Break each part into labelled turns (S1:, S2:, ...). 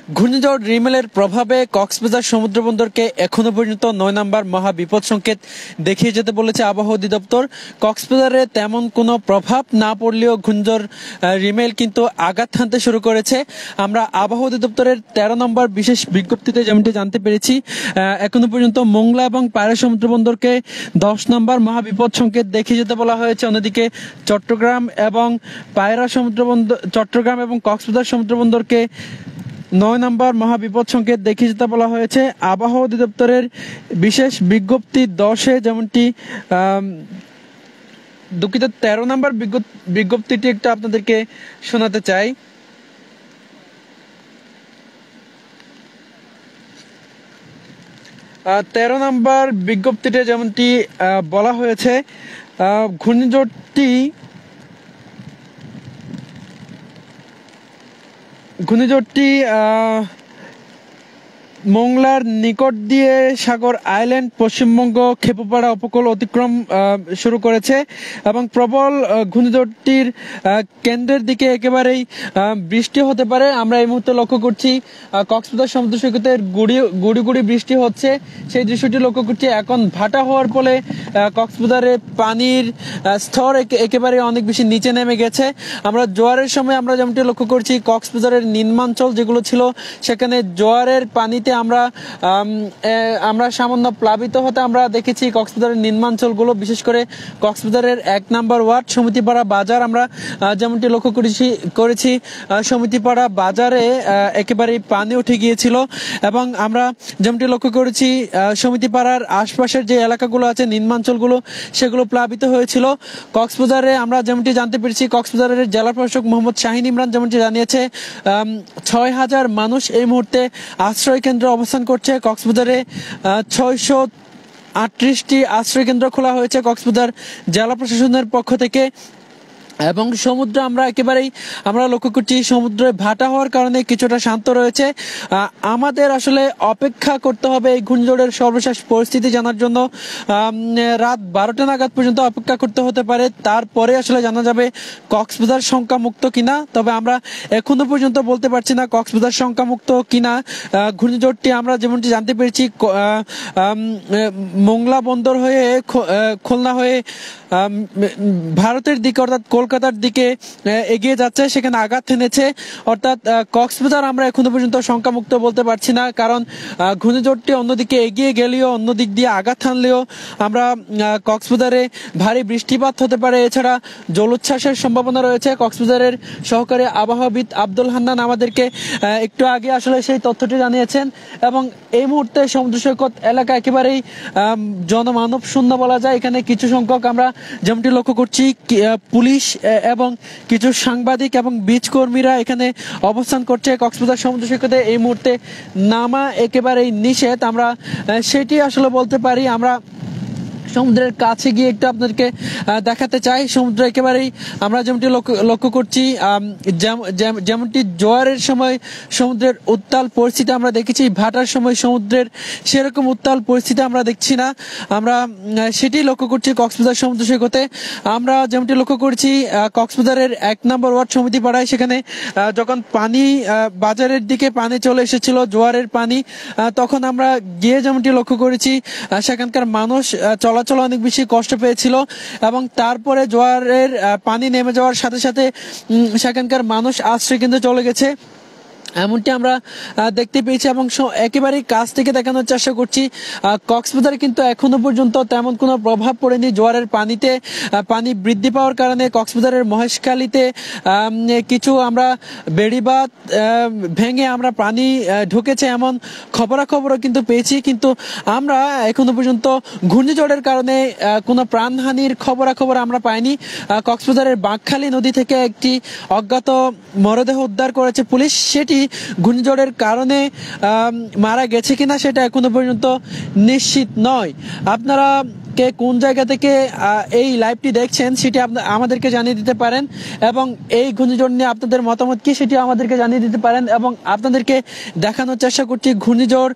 S1: ঘূর্ণিঝড় রিমেলের প্রভাবে কক্সবাজার সমুদ্রবন্দরকে এখনো পর্যন্ত ৯ নম্বর মহা বিপদ সংকেত দেখিয়ে যেতে বলেছে আবহাওয়া অধিদপ্তর। কক্সবাজারে তেমন কোনো প্রভাব না পড়লেও ঘূর্ণিঝড় রিমেল কিন্তু আঘাত হানতে শুরু করেছে। আমরা আবহাওয়া অধিদপ্তরের ১৩ নম্বর বিশেষ বিজ্ঞপ্তিতে যেমনটি জানতে পেরেছি, এখনো পর্যন্ত মোংলা এবং পায়রা সমুদ্রবন্দরকে ১০ নম্বর মহা বিপদ সংকেত দেখিয়ে যেতে বলা হয়েছে। অন্যদিকে চট্টগ্রাম এবং কক্সবাজার সমুদ্রবন্দরকে ৯ নম্বর মহাবিপদ সংকেত দেখিয়ে যেতে বলা হয়েছে। আবহাওয়া অধিদপ্তরের বিশেষ বিজ্ঞপ্তি ১০-এ যেমনটি দুঃখিত ১৩ নম্বর বিজ্ঞপ্তিটি একটু আপনাদেরকে শোনাতে চাই। তেরো নম্বর বিজ্ঞপ্তিতে যেমনটি বলা হয়েছে, ঘূর্ণিঝড়টি মোংলার নিকট দিয়ে সাগর আইল্যান্ড পশ্চিমবঙ্গ খেপুপাড়া উপকূল অতিক্রম শুরু করেছে এবং প্রবল ঘূর্ণিঝড়টির কেন্দ্রের দিকে একেবারেই বৃষ্টি হতে পারে। আমরা এই মুহূর্তে লক্ষ্য করছি কক্সবাজার সমুদ্র সৈকতের গুড়ি গুড়ি বৃষ্টি হচ্ছে, সেই দৃশ্যটি লক্ষ্য করছি। এখন ভাটা হওয়ার ফলে কক্সবাজারে পানির স্তর একেবারে অনেক বেশি নিচে নেমে গেছে। আমরা জোয়ারের সময় আমরা যেমনটি লক্ষ্য করছি, কক্সবাজারের নিম্নাঞ্চল যেগুলো ছিল সেখানে জোয়ারের পানিতে আমরা সামান্য প্লাবিত হতে আমরা দেখেছি। কক্সবাজারের নিম্নাঞ্চলগুলো, বিশেষ করে কক্সবাজারের ১ নম্বর ওয়ার্ড সমিতিপাড়া বাজার, আমরা যেমনটি লক্ষ্য করেছি সমিতিপাড়া বাজারে একেবারে পানি উঠে গিয়েছিল এবং আমরা যেমনটি লক্ষ্য করেছি সমিতিপাড়ার আশপাশের যে এলাকাগুলো আছে নিম্নাঞ্চলগুলো সেগুলো প্লাবিত হয়েছিল। কক্সবাজারে আমরা যেমনটি জানতে পেরেছি, কক্সবাজারের জেলা প্রশাসক মোহাম্মদ শাহিন ইমরান যেমনটি জানিয়েছে, ৬,০০০ মানুষ এই মুহূর্তে আশ্রয় কেন্দ্রে অবস্থান করছে। কক্সবাজারে ৬৩৮টি আশ্রয় কেন্দ্র খোলা হয়েছে কক্সবাজার জেলা প্রশাসনের পক্ষ থেকে। এবং সমুদ্র আমরা লক্ষ্য করছি সমুদ্রে ভাটা হওয়ার কারণে কিছুটা শান্ত রয়েছে। আমাদের আসলে অপেক্ষা করতে হবে এই ঘূর্ণিঝড়ের সর্বশেষ পরিস্থিতি জানার জন্য। রাত ১২টা নাগাদ পর্যন্ত অপেক্ষা করতে হতে পারে, তারপরে আসলে জানা যাবে কক্সবাজার শঙ্কামুক্ত কিনা। তবে আমরা এখনো পর্যন্ত বলতে পারছি না কক্সবাজার শঙ্কামুক্ত কিনা। ঘূর্ণিঝড়টি আমরা যেমনটি জানতে পেরেছি মোংলা বন্দর হয়ে খুলনা হয়ে ভারতের দিকে অর্থাৎ কলকাতার দিকে এগিয়ে যাচ্ছে, সেখানে আঘাত হেনেছে। অর্থাৎ কক্সবাজার আমরা এখনো পর্যন্ত শঙ্কামুক্ত বলতে পারছি না, কারণ ঘূর্ণিঝড়টি অন্যদিকে এগিয়ে গেলেও অন্য দিক দিয়ে আঘাত হানলেও আমরা কক্সবাজারে ভারী বৃষ্টিপাত হতে পারে, এছাড়া জলোচ্ছ্বাসের সম্ভাবনা রয়েছে। কক্সবাজারের সহকারী আবহাওয়াবিদ আব্দুল হান্নান আমাদেরকে একটু আগে আসলে সেই তথ্যটি জানিয়েছেন এবং এই মুহূর্তে সমুদ্র সৈকত এলাকা একেবারেই জনমানব শূন্য বলা যায়। এখানে কিছু সংখ্যক আমরা যেমনটি লক্ষ্য করছি পুলিশ এবং কিছু সাংবাদিক এবং বিচ কর্মীরা এখানে অবস্থান করছে। কক্সবাজার সমুদ্র সৈকতে এই মুহূর্তে নামা একেবারেই নিষেধ, আমরা সেটি আসলে বলতে পারি। আমরা সমুদ্রের কাছে গিয়ে একটু আপনাদেরকে দেখাতে চাই। সমুদ্র একেবারেই আমরা যেমনটি লক্ষ্য করছি, যেমনটি জোয়ারের সময় সমুদ্রের উত্তাল পরিস্থিতি আমরা দেখেছি, ভাটার সময় সমুদ্রের সেরকম উত্তাল পরিস্থিতি আমরা দেখছি না। আমরা সেটি লক্ষ্য করছি কক্সবাজার সমুদ্র সৈকতে। আমরা যেমনটি লক্ষ্য করছি কক্সবাজারের ১ নম্বর ওয়ার্ড সমিতি পাড়ায়, সেখানে যখন পানি বাজারের দিকে পানি চলে এসেছিল জোয়ারের পানি, তখন আমরা গিয়ে যেমনটি লক্ষ্য করেছি সেখানকার মানুষ চলাচল অনেক বেশি কষ্ট পেয়েছিল এবং তারপরে জোয়ারের পানি নেমে যাওয়ার সাথে সাথে সেখানকার মানুষ আশ্রয় কেন্দ্রে চলে গেছে, এমনটি আমরা দেখতে পেয়েছি এবং একেবারেই কাছ থেকে দেখানোর চেষ্টা করছি। কক্সবাজারে কিন্তু এখনো পর্যন্ত তেমন কোনো প্রভাব পড়েনি জোয়ারের পানিতে। পানি বৃদ্ধি পাওয়ার কারণে কক্সবাজারের মহেশখালীতে কিছু আমরা বেড়িবাঁধ ভেঙে আমরা পানি ঢুকেছে এমন খবরাখবরও কিন্তু পেয়েছি, কিন্তু আমরা এখনো পর্যন্ত ঘূর্ণিঝড়ের কারণে কোনো প্রাণহানির খবরাখবর আমরা পাইনি। কক্সবাজারের বাঁকখালী নদী থেকে একটি অজ্ঞাত মরদেহ উদ্ধার করেছে পুলিশ, সেটি ঘূর্ণিঝড়ের কারণে মারা গেছে কিনা সেটা এখনো পর্যন্ত নিশ্চিত নয়। আপনারা কে কোন জায়গা থেকে এই লাইভটি দেখছেন সেটি আমাদেরকে জানিয়ে দিতে পারেন এবং এই ঘূর্ণিঝড় নিয়ে আপনাদের মতামত কি সেটি আমাদেরকে জানিয়ে দিতে পারেন এবং আপনাদেরকে দেখানোর চেষ্টা করছি ঘূর্ণিঝড়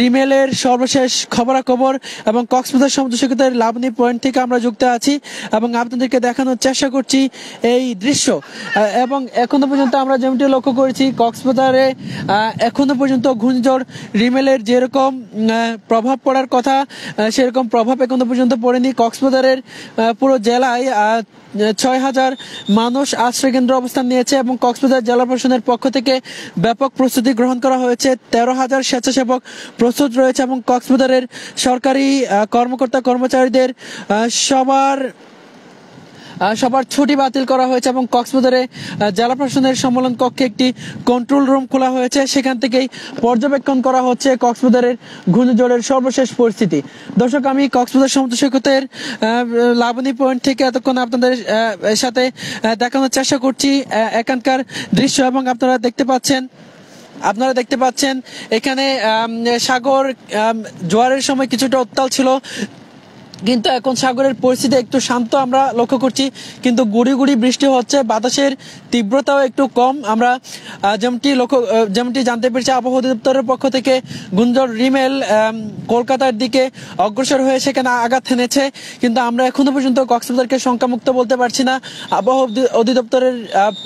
S1: রিমেলের সর্বশেষ খবরাখবর এবং কক্সবাজার সমুদ্র সৈকতের লাবণী পয়েন্ট থেকে আমরা যুক্ত আছি এবং আপনাদেরকে দেখানোর চেষ্টা করছি এই দৃশ্য। এবং এখনো পর্যন্ত আমরা যেমনটি লক্ষ্য করেছি কক্সবাজারে এখনো পর্যন্ত ঘূর্ণিঝড় রিমেলের যেরকম প্রভাব পড়ার কথা সেরকম প্রভাব এখনো পর্যন্ত পড়েনি। কক্সবাজারের পুরো জেলায় 6,000 মানুষ আশ্রয়কেন্দ্র অবস্থান নিয়েছে এবং কক্সবাজার জেলা প্রশাসনের পক্ষ থেকে ব্যাপক প্রস্তুতি গ্রহণ করা হয়েছে। 13,000 স্বেচ্ছাসেবক প্রস্তুত রয়েছে এবং কক্সবাজারের সরকারি কর্মকর্তা কর্মচারীদের সবার ছুটি বাতিল করা হয়েছে এবং কক্সবাজারে জেলা প্রশাসনের সম্মেলন কক্ষে একটি কন্ট্রোল রুম খোলা হয়েছে। সেখান থেকেই পর্যবেক্ষণ করা হচ্ছে কক্সবাজারের ঘূর্ণিঝড়ের সর্বশেষ পরিস্থিতি। দর্শক, আমি কক্সবাজার সমুদ্র সৈকতের লাবণী পয়েন্ট থেকে এতক্ষণ আপনাদের সাথে দেখানোর চেষ্টা করছি এখানকার দৃশ্য এবং আপনারা দেখতে পাচ্ছেন এখানে সাগর জোয়ারের সময় কিছুটা উত্তাল ছিল, কিন্তু এখন সাগরের পরিস্থিতি একটু শান্ত আমরা লক্ষ্য করছি, কিন্তু গুড়ি গুড়ি বৃষ্টি হচ্ছে, বাতাসের তীব্রতাও একটু কম। আমরা যেমনটি জানতে পেরেছি আবহাওয়া অধিদপ্তরের পক্ষ থেকে ঘূর্ণিঝড় রিমেল কলকাতার দিকে অগ্রসর হয়ে সেখানে আঘাত হেনেছে, কিন্তু আমরা এখনো পর্যন্ত কক্সবাজারকে শঙ্কামুক্ত বলতে পারছি না। আবহাওয়া অধিদপ্তরের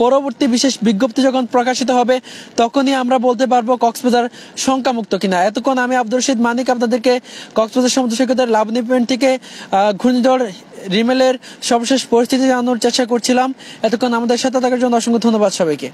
S1: পরবর্তী বিশেষ বিজ্ঞপ্তি যখন প্রকাশিত হবে তখনই আমরা বলতে পারবো কক্সবাজার শঙ্কামুক্ত কিনা। এতক্ষণ আমি আব্দুর রশিদ মানিক আপনাদেরকে কক্সবাজার সমুদ্র সৈকতের লাবণী পয়েন্ট থেকে ঘূর্ণিঝড় রিমেলের সর্বশেষ পরিস্থিতি জানানোর চেষ্টা করছিলাম। এতক্ষণ আমাদের সাথে থাকার জন্য অসংখ্য ধন্যবাদ সবাইকে।